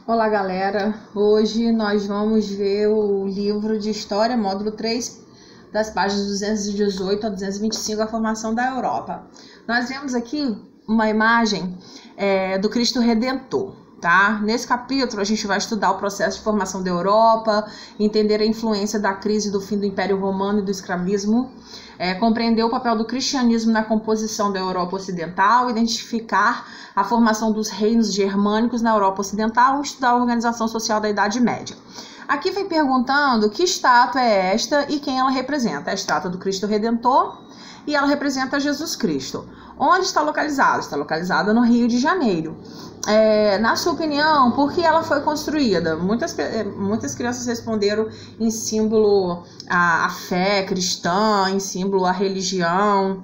Olá, galera! Hoje nós vamos ver o livro de História, módulo 3, das páginas 218 a 225, a formação da Europa. Nós vemos aqui uma imagem do Cristo Redentor, tá? Nesse capítulo a gente vai estudar o processo de formação da Europa, entender a influência da crise do fim do Império Romano e do escravismo, compreender o papel do cristianismo na composição da Europa Ocidental, identificar a formação dos reinos germânicos na Europa Ocidental e estudar a organização social da Idade Média. Aqui vem perguntando que estátua é esta e quem ela representa. É a estátua do Cristo Redentor e ela representa Jesus Cristo. Onde está localizada? Está localizada no Rio de Janeiro. Na sua opinião, por que ela foi construída? Muitas crianças responderam em símbolo à fé cristã, em símbolo à religião.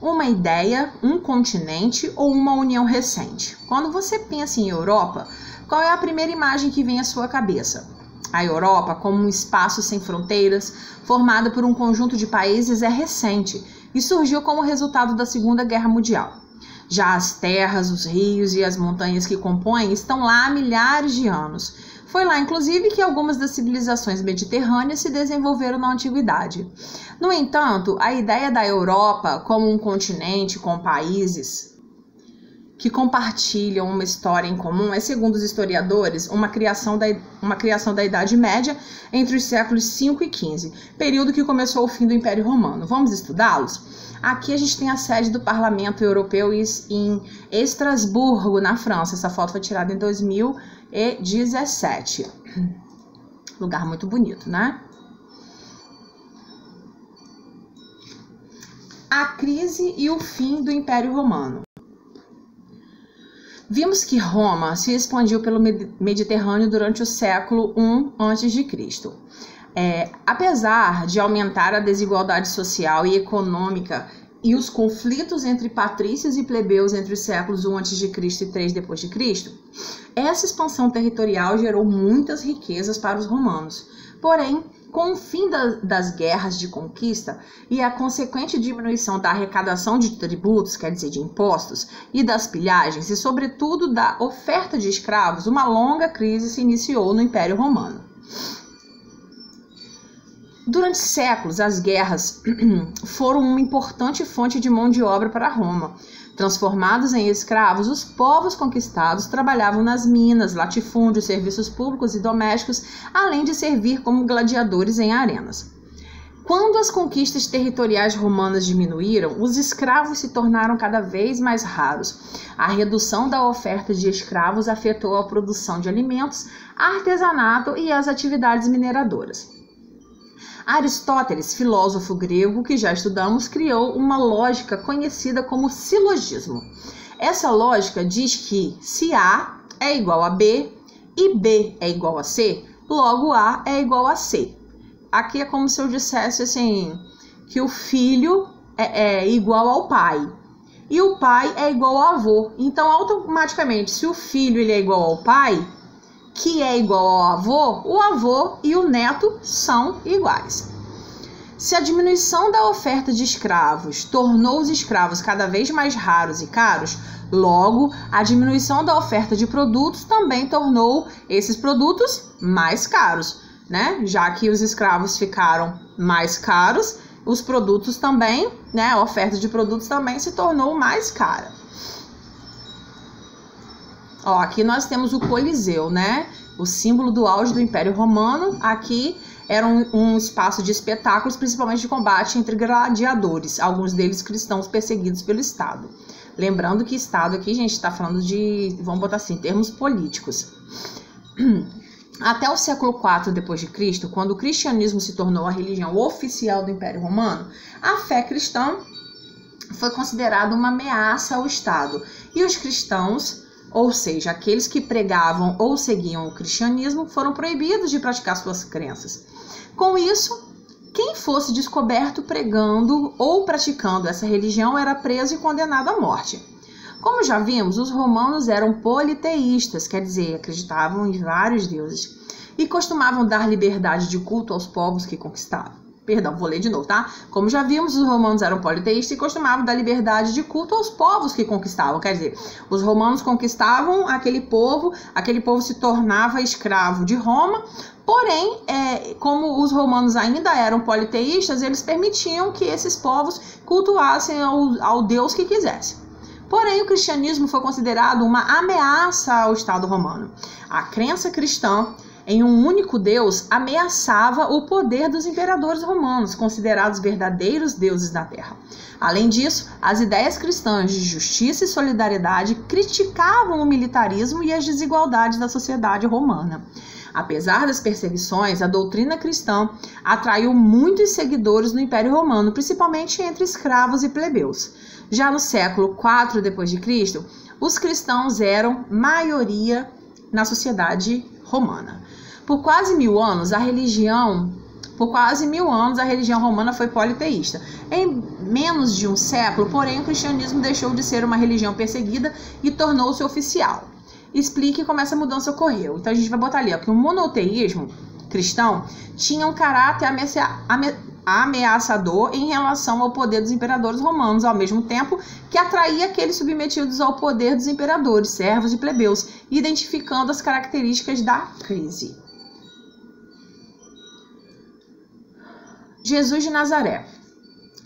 Uma ideia, um continente ou uma união recente? Quando você pensa em Europa, qual é a primeira imagem que vem à sua cabeça? A Europa, como um espaço sem fronteiras, formado por um conjunto de países, é recente e surgiu como resultado da Segunda Guerra Mundial. Já as terras, os rios e as montanhas que compõem estão lá há milhares de anos. Foi lá, inclusive, que algumas das civilizações mediterrâneas se desenvolveram na antiguidade. No entanto, a ideia da Europa como um continente com países que compartilham uma história em comum é, segundo os historiadores, uma criação da Idade Média entre os séculos 5 e 15, período que começou o fim do Império Romano. Vamos estudá-los? Aqui a gente tem a sede do Parlamento Europeu em Estrasburgo, na França. Essa foto foi tirada em 2017. Lugar muito bonito, né? A crise e o fim do Império Romano. Vimos que Roma se expandiu pelo Mediterrâneo durante o século I a.C. Apesar de aumentar a desigualdade social e econômica e os conflitos entre patrícios e plebeus entre os séculos I a.C. e 3 d.C., essa expansão territorial gerou muitas riquezas para os romanos. Porém, com o fim das guerras de conquista e a consequente diminuição da arrecadação de tributos, quer dizer, de impostos, e das pilhagens, e sobretudo da oferta de escravos, uma longa crise se iniciou no Império Romano. Durante séculos, as guerras foram uma importante fonte de mão de obra para Roma. Transformados em escravos, os povos conquistados trabalhavam nas minas, latifúndios, serviços públicos e domésticos, além de servir como gladiadores em arenas. Quando as conquistas territoriais romanas diminuíram, os escravos se tornaram cada vez mais raros. A redução da oferta de escravos afetou a produção de alimentos, artesanato e as atividades mineradoras. Aristóteles, filósofo grego que já estudamos, criou uma lógica conhecida como silogismo. Essa lógica diz que se A é igual a B e B é igual a C, logo A é igual a C. Aqui é como se eu dissesse assim, que o filho é igual ao pai e o pai é igual ao avô. Então, automaticamente, se o filho ele é igual ao pai, que é igual ao avô, o avô e o neto são iguais. Se a diminuição da oferta de escravos tornou os escravos cada vez mais raros e caros, logo, a diminuição da oferta de produtos também tornou esses produtos mais caros, né? Já que os escravos ficaram mais caros, os produtos também, né? A oferta de produtos também se tornou mais cara. Ó, aqui nós temos o Coliseu, né? O símbolo do auge do Império Romano. Aqui era um espaço de espetáculos, principalmente de combate entre gladiadores, alguns deles cristãos perseguidos pelo Estado. Lembrando que Estado aqui, gente, está falando de, vamos botar assim, termos políticos. Até o século IV d.C., quando o cristianismo se tornou a religião oficial do Império Romano, a fé cristã foi considerada uma ameaça ao Estado. E os cristãos, ou seja, aqueles que pregavam ou seguiam o cristianismo, foram proibidos de praticar suas crenças. Com isso, quem fosse descoberto pregando ou praticando essa religião era preso e condenado à morte. Como já vimos, os romanos eram politeístas, quer dizer, acreditavam em vários deuses, e costumavam dar liberdade de culto aos povos que conquistavam. Perdão, vou ler de novo, tá? Como já vimos, os romanos eram politeístas e costumavam dar liberdade de culto aos povos que conquistavam. Quer dizer, os romanos conquistavam aquele povo se tornava escravo de Roma. Porém, como os romanos ainda eram politeístas, eles permitiam que esses povos cultuassem ao Deus que quisessem. Porém, o cristianismo foi considerado uma ameaça ao Estado romano. A crença cristã em um único Deus ameaçava o poder dos imperadores romanos, considerados verdadeiros deuses da terra. Além disso, as ideias cristãs de justiça e solidariedade criticavam o militarismo e as desigualdades da sociedade romana. Apesar das perseguições, a doutrina cristã atraiu muitos seguidores no Império Romano, principalmente entre escravos e plebeus. Já no século IV d.C., os cristãos eram maioria na sociedade romana. Por quase 1000 anos, a religião romana foi politeísta. Em menos de um século, porém, o cristianismo deixou de ser uma religião perseguida e tornou-se oficial. Explique como essa mudança ocorreu. Então a gente vai botar ali, ó, que o monoteísmo cristão tinha um caráter ameaçador em relação ao poder dos imperadores romanos, ao mesmo tempo que atraía aqueles submetidos ao poder dos imperadores, servos e plebeus, identificando as características da crise. Jesus de Nazaré.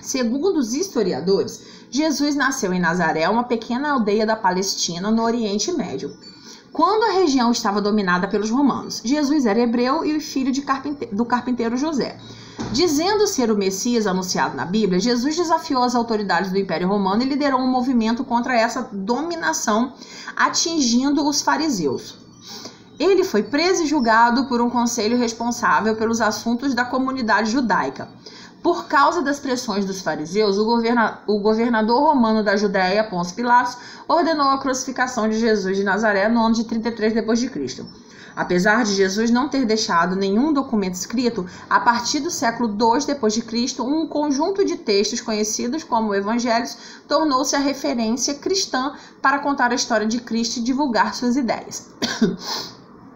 Segundo os historiadores, Jesus nasceu em Nazaré, uma pequena aldeia da Palestina, no Oriente Médio, quando a região estava dominada pelos romanos. Jesus era hebreu e filho do carpinteiro José. Dizendo ser o Messias anunciado na Bíblia, Jesus desafiou as autoridades do Império Romano e liderou um movimento contra essa dominação, atingindo os fariseus. Ele foi preso e julgado por um conselho responsável pelos assuntos da comunidade judaica. Por causa das pressões dos fariseus, o governador romano da Judéia, Pôncio Pilatos, ordenou a crucificação de Jesus de Nazaré no ano de 33 d.C. Apesar de Jesus não ter deixado nenhum documento escrito, a partir do século II d.C., um conjunto de textos conhecidos como Evangelhos tornou-se a referência cristã para contar a história de Cristo e divulgar suas ideias.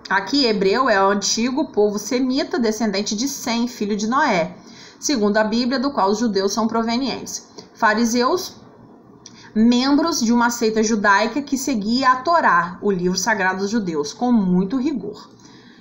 Aqui, hebreu é o antigo povo semita, descendente de Sem, filho de Noé, segundo a Bíblia, do qual os judeus são provenientes. Fariseus, membros de uma seita judaica que seguia a Torá, o livro sagrado dos judeus, com muito rigor.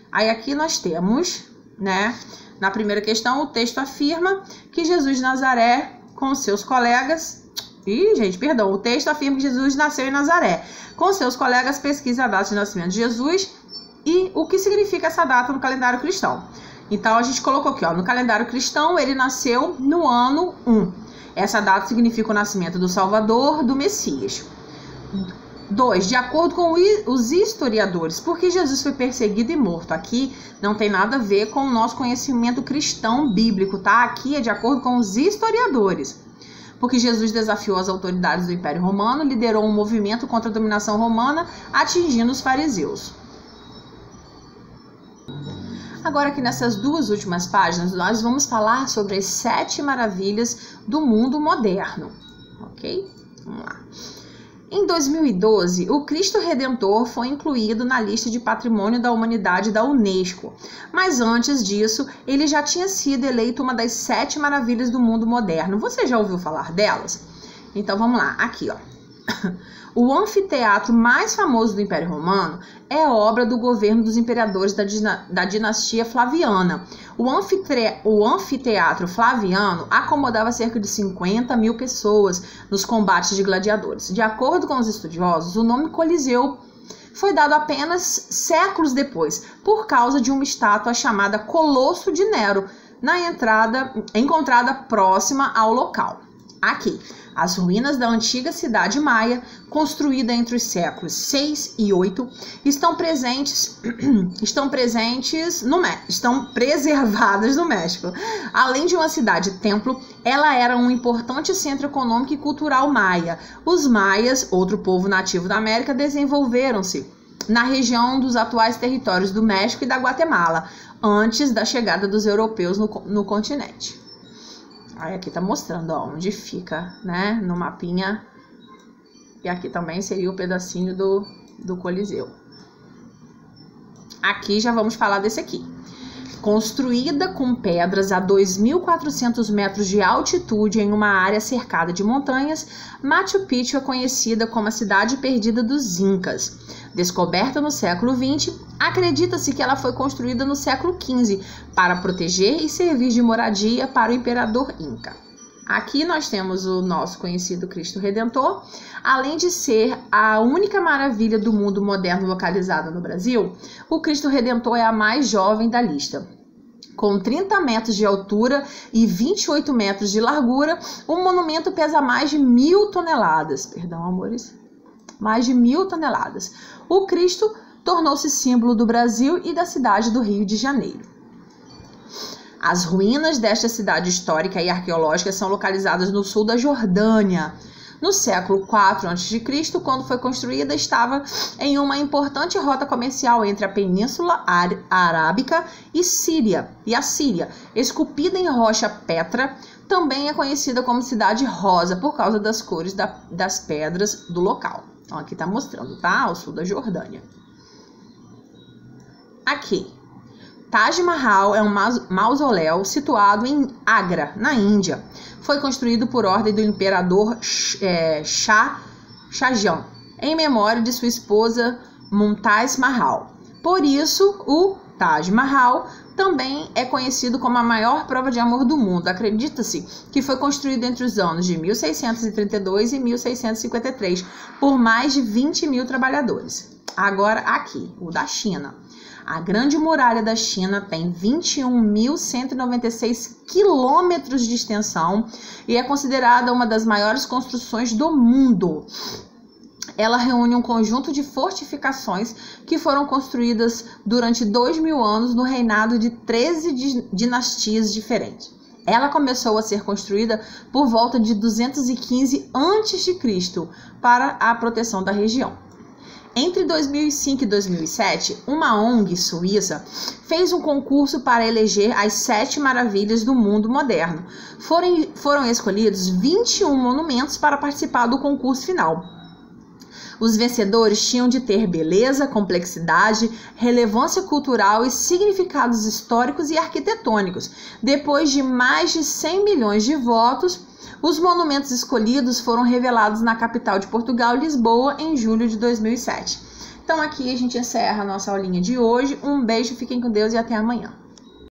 Aí aqui nós temos, né, na primeira questão, o texto afirma que Jesus de Nazaré, com seus colegas... o texto afirma que Jesus nasceu em Nazaré. Com seus colegas, pesquisa a data de nascimento de Jesus e o que significa essa data no calendário cristão. Então, a gente colocou aqui, ó, no calendário cristão, ele nasceu no ano 1. Essa data significa o nascimento do Salvador, do Messias. 2. De acordo com os historiadores, por que Jesus foi perseguido e morto? Aqui não tem nada a ver com o nosso conhecimento cristão bíblico, tá? Aqui é de acordo com os historiadores. Porque Jesus desafiou as autoridades do Império Romano, liderou um movimento contra a dominação romana, atingindo os fariseus. Agora aqui nessas duas últimas páginas, nós vamos falar sobre as 7 maravilhas do mundo moderno, ok? Vamos lá. Em 2012, o Cristo Redentor foi incluído na lista de Patrimônio da Humanidade da Unesco, mas antes disso, ele já tinha sido eleito uma das 7 maravilhas do mundo moderno. Você já ouviu falar delas? Então vamos lá, aqui ó. O anfiteatro mais famoso do Império Romano é obra do governo dos imperadores da dinastia Flaviana. O anfiteatro Flaviano acomodava cerca de 50 mil pessoas nos combates de gladiadores. De acordo com os estudiosos, o nome Coliseu foi dado apenas séculos depois, por causa de uma estátua chamada Colosso de Nero, encontrada próxima ao local. Aqui, as ruínas da antiga cidade maia, construída entre os séculos 6 e 8, estão preservadas no México. Além de uma cidade-templo, ela era um importante centro econômico e cultural maia. Os maias, outro povo nativo da América, desenvolveram-se na região dos atuais territórios do México e da Guatemala, antes da chegada dos europeus no continente. Aí aqui tá mostrando, ó, onde fica, né, no mapinha. E aqui também seria o pedacinho do Coliseu. Aqui já vamos falar desse aqui. Construída com pedras a 2.400 metros de altitude em uma área cercada de montanhas, Machu Picchu é conhecida como a cidade perdida dos Incas. Descoberta no século XX, acredita-se que ela foi construída no século XV para proteger e servir de moradia para o imperador Inca. Aqui nós temos o nosso conhecido Cristo Redentor. Além de ser a única maravilha do mundo moderno localizada no Brasil, o Cristo Redentor é a mais jovem da lista. Com 30 metros de altura e 28 metros de largura, o monumento pesa mais de 1.000 toneladas. Perdão, amores. Mais de 1.000 toneladas. O Cristo tornou-se símbolo do Brasil e da cidade do Rio de Janeiro. As ruínas desta cidade histórica e arqueológica são localizadas no sul da Jordânia. No século IV a.C., quando foi construída, estava em uma importante rota comercial entre a Península Arábica e a Síria. Esculpida em rocha Petra, também é conhecida como Cidade Rosa por causa das cores das pedras do local. Então, aqui está mostrando, tá? O sul da Jordânia. Aqui. Taj Mahal é um mausoléu situado em Agra, na Índia. Foi construído por ordem do imperador Shah Jahan, em memória de sua esposa Mumtaz Mahal. Por isso, o Taj Mahal também é conhecido como a maior prova de amor do mundo. Acredita-se que foi construído entre os anos de 1632 e 1653 por mais de 20.000 trabalhadores. Agora aqui, o da China. A Grande Muralha da China tem 21.196 quilômetros de extensão e é considerada uma das maiores construções do mundo. Ela reúne um conjunto de fortificações que foram construídas durante 2.000 anos no reinado de 13 dinastias diferentes. Ela começou a ser construída por volta de 215 a.C. para a proteção da região. Entre 2005 e 2007, uma ONG suíça fez um concurso para eleger as 7 maravilhas do mundo moderno. Foram escolhidos 21 monumentos para participar do concurso final. Os vencedores tinham de ter beleza, complexidade, relevância cultural e significados históricos e arquitetônicos. Depois de mais de 100 milhões de votos, os monumentos escolhidos foram revelados na capital de Portugal, Lisboa, em julho de 2007. Então aqui a gente encerra a nossa aulinha de hoje. Um beijo, fiquem com Deus e até amanhã.